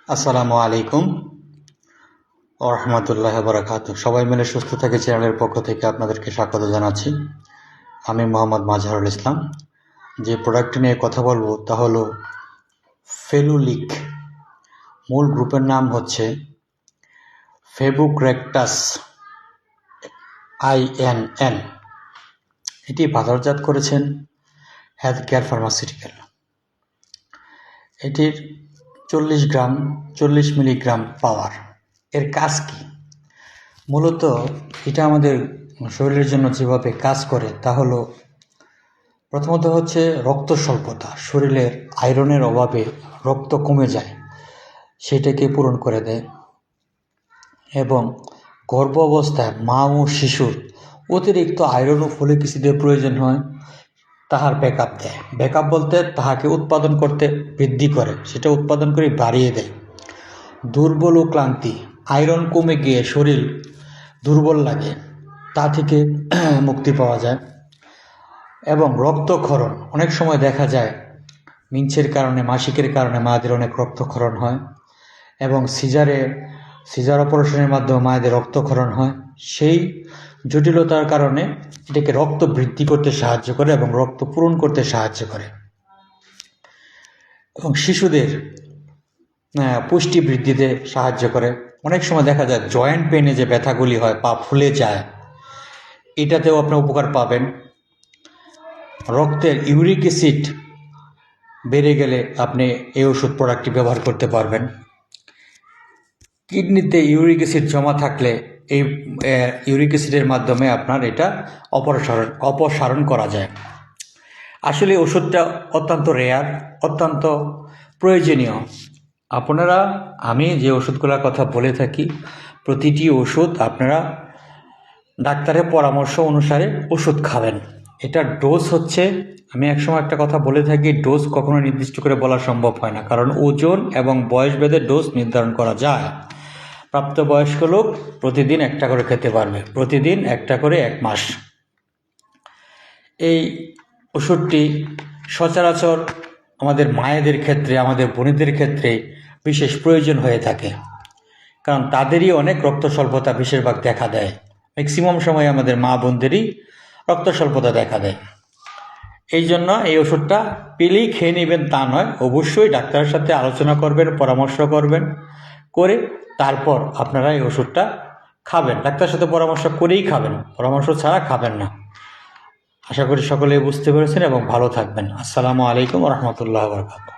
আসসালামু আলাইকুম ওয়া রাহমাতুল্লাহি ওয়া বারাকাতুহু। সবাই মিলে সুস্থ থাকে চ্যানেলের পক্ষ থেকে আপনাদেরকে স্বাগত জানাচ্ছি। আমি মোহাম্মদ মাজহারুল ইসলাম। যে প্রোডাক্টটি নিয়ে কথা বলবো তা হলো ফেনুলিক। মূল গ্রুপের নাম হচ্ছে ফেবুক্রেকটাস INN। এটি বাজারজাত করেছেন হেলথ কেয়ার ফার্মাসিউটিক্যাল। এটির 40 মিলিগ্রাম পাওয়ার। এর কাজ কি? মূলত এটা আমাদের শরীরের জন্য যেভাবে কাজ করে তা হলো, প্রথমত হচ্ছে রক্ত স্বল্পতা। শরীরের আয়রনের অভাবে রক্ত কমে যায়, সেটাকে পূরণ করে দেয়। এবং গর্ভ অবস্থায় মা ও শিশুর অতিরিক্ত আয়রন ও ফলিক অ্যাসিডের প্রয়োজন হয়, তাহার ব্যাকআপ দেয়। ব্যাকআপ বলতে তাহাকে উৎপাদন করতে বৃদ্ধি করে, সেটা উৎপাদন করে বাড়িয়ে দেয়। দুর্বল ও ক্লান্তি, আয়রন কমে গিয়ে শরীর দুর্বল লাগে, তা থেকে মুক্তি পাওয়া যায়। এবং রক্তক্ষরণ, অনেক সময় দেখা যায় মিঞ্চের কারণে, মাসিকের কারণে মায়েদের অনেক রক্তক্ষরণ হয়, এবং সিজার অপারেশনের মাধ্যমে মায়েদের রক্তক্ষরণ হয়। সেই জটিলতার কারণে এটাকে রক্ত বৃদ্ধি করতে সাহায্য করে এবং রক্ত পূরণ করতে সাহায্য করে। এবং শিশুদের পুষ্টি বৃদ্ধিতে সাহায্য করে। অনেক সময় দেখা যায় জয়েন্ট পেনে যে ব্যথাগুলি হয়, পা ফুলে যায়, এটাতেও আপনি উপকার পাবেন। রক্তের ইউরিক অ্যাসিড বেড়ে গেলে আপনি এই ওষুধ প্রোডাক্টটি ব্যবহার করতে পারবেন। কিডনিতে ইউরিক অ্যাসিড জমা থাকলে এই ইউরিক অ্যাসিডের মাধ্যমে আপনার এটা অপসারণ করা যায়। আসলে ওষুধটা অত্যন্ত রেয়ার, অত্যন্ত প্রয়োজনীয়। আমি যে ওষুধগুলোর কথা বলে থাকি, প্রতিটি ওষুধ আপনারা ডাক্তারের পরামর্শ অনুসারে ওষুধ খাবেন। এটার ডোজ হচ্ছে, আমি একসময় একটা কথা বলে থাকি, ডোজ কখনো নির্দিষ্ট করে বলা সম্ভব হয় না, কারণ ওজন এবং বয়স ভেদে ডোজ নির্ধারণ করা যায়। প্রাপ্তবয়স্ক লোক প্রতিদিন একটা করে খেতে পারবে, প্রতিদিন একটা করে 1 মাস। এই ওষুধটি সচরাচর আমাদের মায়েদের ক্ষেত্রে, আমাদের বোনেদের ক্ষেত্রে বিশেষ প্রয়োজন হয়ে থাকে, কারণ তাদেরই অনেক রক্ত স্বল্পতা বেশিরভাগ দেখা দেয়। ম্যাক্সিমাম সময় আমাদের মা বোনদেরই রক্ত স্বল্পতা দেখা দেয়। এই জন্য এই ওষুধটা পেলেই খেয়ে নেবেন তা নয়, অবশ্যই ডাক্তারের সাথে আলোচনা করবেন, পরামর্শ করবেন, করে তারপর আপনারা এই ওষুধটা খাবেন। ডাক্তারের সাথে পরামর্শ করেই খাবেন, পরামর্শ ছাড়া খাবেন না। আশা করি সকলেই বুঝতে পেরেছেন এবং ভালো থাকবেন। আসসালামু আলাইকুম ওয়া রাহমাতুল্লাহি ওয়া বারাকাতুহু।